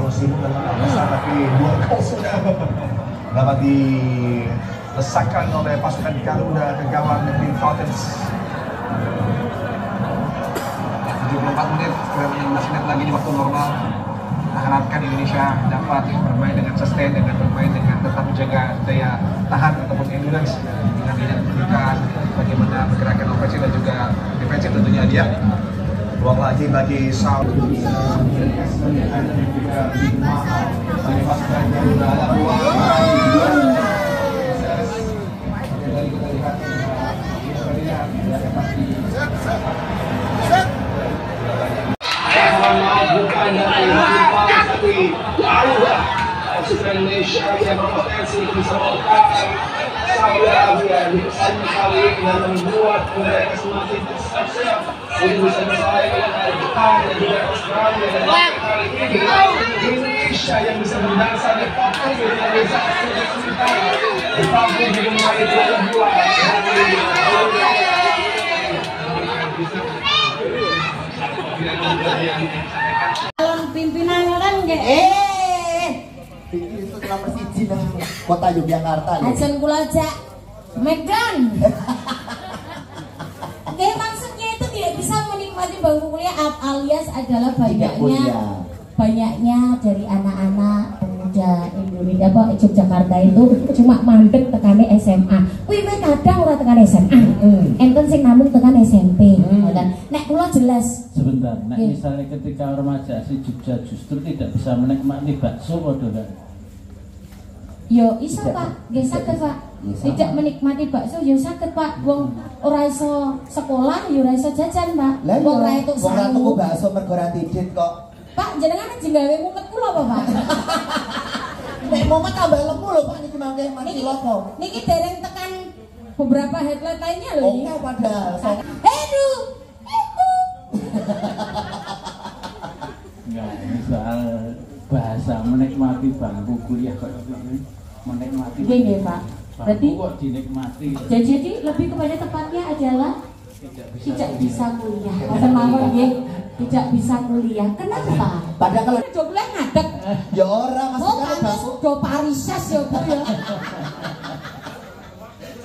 musim besar, tapi 2 gol sudah dapat dilesakkan oleh pasukan Garuda ke gawang Green Falcons. 74 menit, 15 menit lagi di waktu normal. Kita harapkan Indonesia dapat bermain dengan sustain, dengan bermain dengan tetap menjaga daya tahan ataupun endurance dengan tidak memberikan bagaimana pergerakan ofensif dan juga defensif tentunya dia. Ruang lagi bagi Saul. Indonesia yang berpotensi bisa mengangkat Saudi Arabia di pesannya kali ini dan membuat mereka semakin bersiap untuk bisa bersaing dengan Jepang dan juga Australia. Dan kali ini Indonesia yang bisa berdasar di fokus finalisasi sementara Jepang pun juga mulai dua calon pimpinan orang nggak itu nomor 1 nang kota Yogyakarta lho. ajan kula ajak Medan. Oke, maksudnya itu tidak bisa menikmati bangku kuliah alias adalah banyaknya dari anak-anak pemuda Indonesia Yogyakarta itu cuma mandek tekane SMA. Kuwi kadang ora tekane SMA. Enten sing namung tekan SMP. Nek kula jelas. Sebentar, nek misalnya ketika remaja asli Jogja justru tidak bisa menikmati bakso padha kan? Yo iso Pak, nggih saged Pak. Tidak menikmati bakso yo saged Pak. Wong ora iso sekolah yo ora iso jajan Pak. Wong ora entuk sangu. Wong ora tuku bakso mergo ora didit kok. Pak, jenengan aja gawe mumet kula apa Pak? Nek mumet tambah lemu lho Pak niki mangke mati loko. Niki dereng tekan beberapa headline lainnya lho iki. Oke padahal. Aduh. Enggak, ini soal bahasa menikmati bangku kuliah kok menikmati. Nggih, Pak. Berarti kok dinikmati. Jadi lebih kepada tepatnya adalah tidak bisa kuliah. Ngoten mawon nggih, tidak bisa kuliah. Kenapa? Padahal kalau do kuliah ngadeg. Ya ora maksudnya bangku do parises ya Bu ya.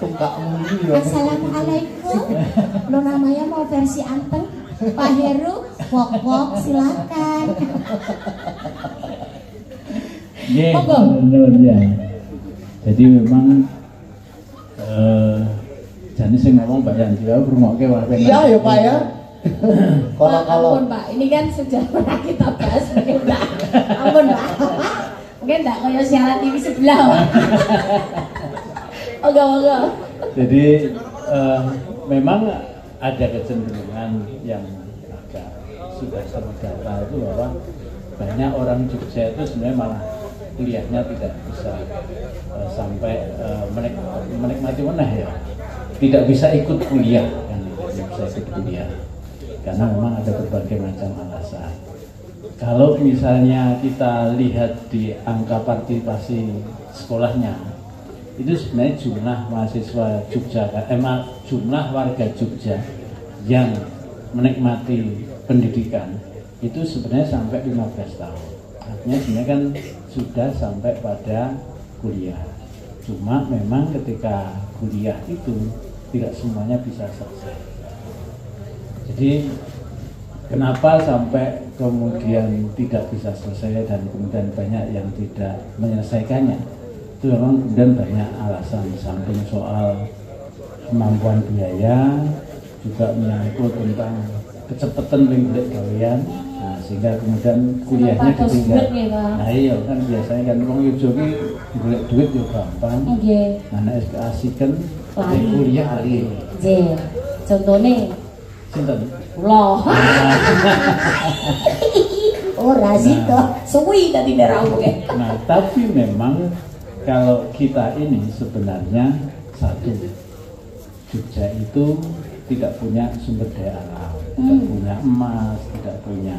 Sumpah muli ya. Assalamualaikum. Lo namanya mau versi anteng? Pak Heru, wok silakan. Ya. Jadi memang jadi saya ngomong Pak Yanti, bermoke warga. Iya ya Pak ya. Kalau Pak, ini kan sudah pernah kita bahas mungkin enggak. Ampun Pak. Mungkin enggak kayak siaran TV sebelah Pak. Oke. Jadi memang ada kecenderungan yang agak sudah terdata itu bahwa banyak orang Jogja itu sebenarnya malah kuliahnya tidak bisa sampai menikmati mana ya, tidak bisa ikut kuliah kan, tidak bisa ikut kuliah karena memang ada berbagai macam alasan. Kalau misalnya kita lihat di angka partisipasi sekolahnya, itu sebenarnya jumlah mahasiswa Jogja, jumlah warga Jogja yang menikmati pendidikan itu sebenarnya sampai 15 tahun. Artinya sebenarnya kan sudah sampai pada kuliah. Cuma memang ketika kuliah itu tidak semuanya bisa selesai. Jadi kenapa sampai kemudian tidak bisa selesai dan kemudian banyak yang tidak menyelesaikannya? Itu memang kemudian banyak alasan, samping soal kemampuan biaya, juga menyangkut tentang kecepatan lingkup kalian, nah sehingga kemudian kuliahnya ditinggal. Nah iya kan biasanya kan orang Yogyakarta golek duit yo gampang. Nah nek asikeun kuliah lali. Nggih. Contone sinten? Kula. Ora sito, suwi tadi nerawuke. Nah, tapi memang kalau kita ini sebenarnya satu, Jogja itu tidak punya sumber daya alam, tidak punya emas, tidak punya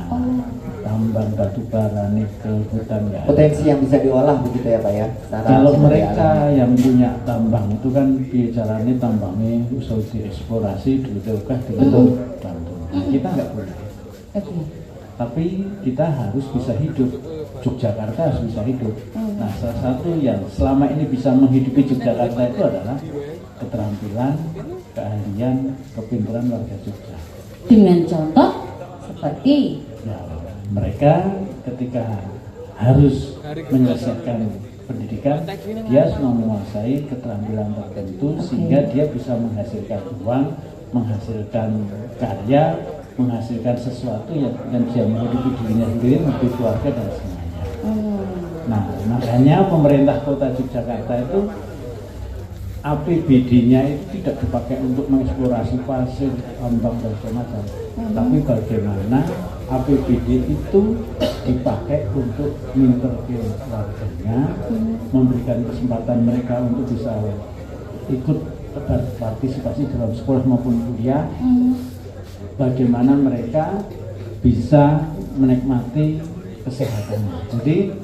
tambang batu bara, nikel, hutan ya. Potensi yang bisa diolah begitu ya Pak ya. Kalau mereka yang punya tambang itu kan bicaranya tambangnya usaha dieksplorasi, duitnya oke dengan bantu. Kita nggak punya. Tapi kita harus bisa hidup. Yogyakarta harus bisa hidup. Nah, salah satu yang selama ini bisa menghidupi Yogyakarta itu adalah keterampilan, keahlian, kepintaran warga Jogja. Dengan contoh seperti Ya, mereka ketika harus menyelesaikan pendidikan, dia harus menguasai keterampilan tertentu sehingga dia bisa menghasilkan uang, menghasilkan karya, menghasilkan sesuatu yang dia menghidupi dirinya sendiri, menghidupi keluarga dan semuanya. Nah, makanya pemerintah Kota Yogyakarta itu APBD-nya itu tidak dipakai untuk mengeksplorasi pasir, tambang dan semacam, tapi bagaimana APBD itu dipakai untuk menginterview warganya, memberikan kesempatan mereka untuk bisa ikut berpartisipasi dalam sekolah maupun kuliah, bagaimana mereka bisa menikmati kesehatannya. Jadi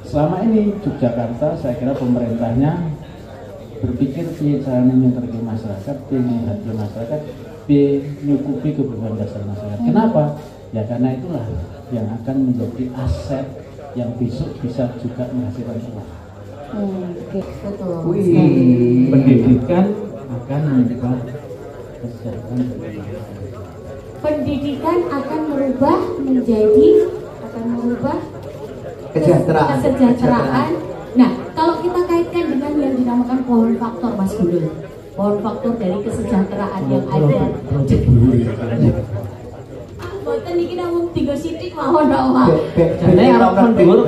selama ini Yogyakarta, saya kira pemerintahnya berpikir piye caranya menginterview masyarakat, piye menghargai masyarakat, piye menyukupi kebutuhan dasar masyarakat. Kenapa? Ya karena itulah yang akan menjadi aset yang besok bisa juga menghasilkan uang. betul. Pendidikan akan merubah kesejahteraan. Pendidikan akan merubah kesejahteraan. Nah, kalau kita kaitkan dengan yang dinamakan pohon faktor, Mas Gundul, pohon faktor dari kesejahteraan yang ada. Boten niki namun 3 sithik mawon tok, Pak. Jane arep kondur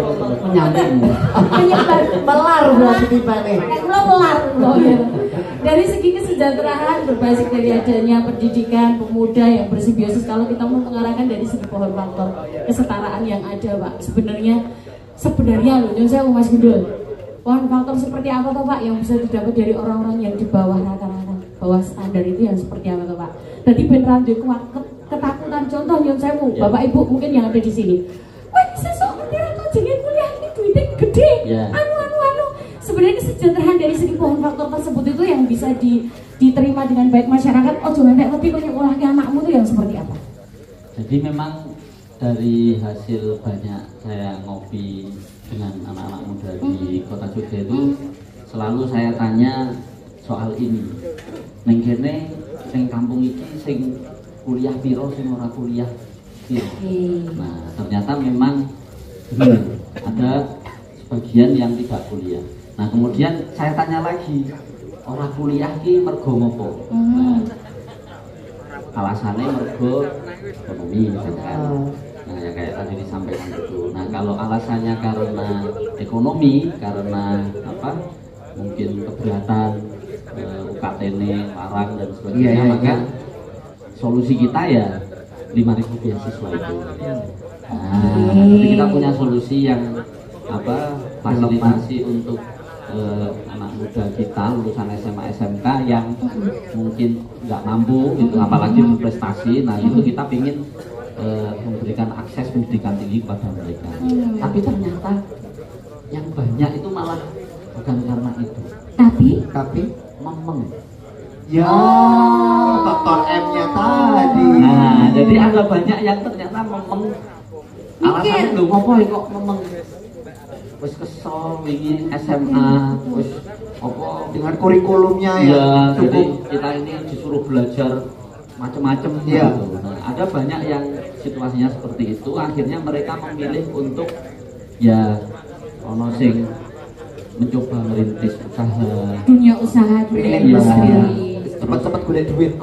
menyambung. Menyebar Melar berarti tipane. Kula melar loh ya. Dari segi kesejahteraan berbasis dari adanya pendidikan pemuda yang bersimbiosis, kalau kita mau mengarahkan dari segi pohon faktor kesetaraan yang ada, Pak. Sebenarnya loh, saya Mas Gundul, pohon faktor seperti apa toh Pak yang bisa didapat dari orang-orang yang di bawah rata-rata, bawah standar itu yang seperti apa toh Pak? Tadi beneran ketakutan, contoh nyon sewu, Bapak Ibu mungkin yang ada di sini. Wah, sesuk ngerti ra jenenge kuliah ini duitnya gede. Anu. Sebenarnya kesejahteraan dari segi pohon faktor tersebut itu yang bisa diterima dengan baik masyarakat. Oh, jangan tapi kok nyolahke anakmu itu yang seperti apa? Jadi memang dari hasil banyak saya ngopi dengan anak-anak muda di Kota Jogja itu selalu saya tanya soal ini. Neng kene sing kampung iki sing kuliah piro, sing ora kuliah piro. Nah, ternyata memang ada sebagian yang tidak kuliah. Nah, kemudian saya tanya lagi, ora kuliah ki mergo ngopo? Nah, alasannya mergo ekonomi misalkan. Nah, ya kayak tadi disampaikan itu. Nah, kalau alasannya karena ekonomi, karena apa? Mungkin keberatan UKT-nya larang dan sebagainya, maka solusi kita ya 5.000 beasiswa itu. Nah, jadi kita punya solusi yang apa? Fasilitasi untuk anak muda kita lulusan SMA SMK yang mungkin nggak mampu gitu, apalagi berprestasi. Nah, itu kita ingin memberikan akses pendidikan tinggi kepada mereka. Tapi ternyata yang banyak itu malah bukan karena itu, tapi memeng. Ya, faktor M-nya tadi. Nah, jadi ada banyak yang ternyata memeng. Alasannya lho ngopo kok memeng? Wis kesel wingi SMA, wis apa Dengan kurikulumnya ya, cukup. jadi kita ini disuruh belajar macam-macam gitu. Nah, ada banyak yang situasinya seperti itu, akhirnya mereka memilih untuk ya ono sing mencoba merintis usaha, Dunia usaha, dunia industri. Cepat-cepat golek duit.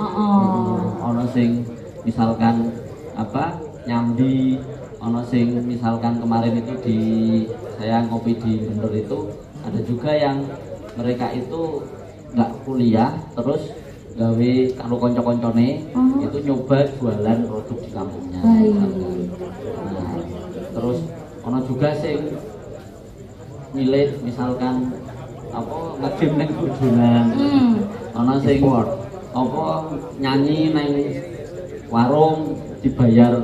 Ono sing misalkan apa nyambi, ono sing misalkan kemarin itu di saya ngopi di Bener itu ada juga yang mereka itu nggak kuliah terus gawe karo konco-koncone itu nyoba jualan produk di kampungnya. Nah, terus ono juga sing milih misalkan apa nge-gym ning bojonan. Ono sing apa nyanyi nang warung dibayar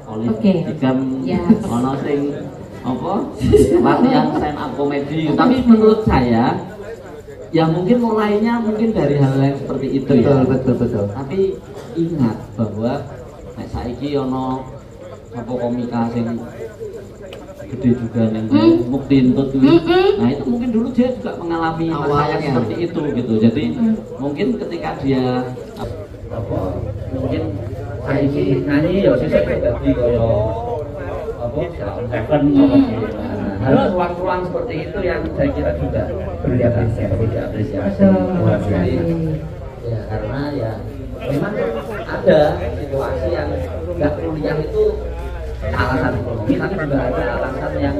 oleh digam. Ono sing apa latihan stand up komedi. Tapi menurut saya ya mungkin mulainya mungkin dari hal yang seperti itu. Betul. Tapi ingat bahwa nek saiki ono apa komika sing gede juga nih bukti intut tuh. Nah itu mungkin dulu dia juga mengalami masalah seperti itu gitu. Jadi mungkin ketika dia apa mungkin saya ini nyanyi ya sih saya jadi koyo apa seven hal ruang-ruang seperti itu yang saya kira juga diapresiasi. Ya karena ya memang ada situasi yang nggak kuliah itu alasan ekonomi, tapi juga ada alasan yang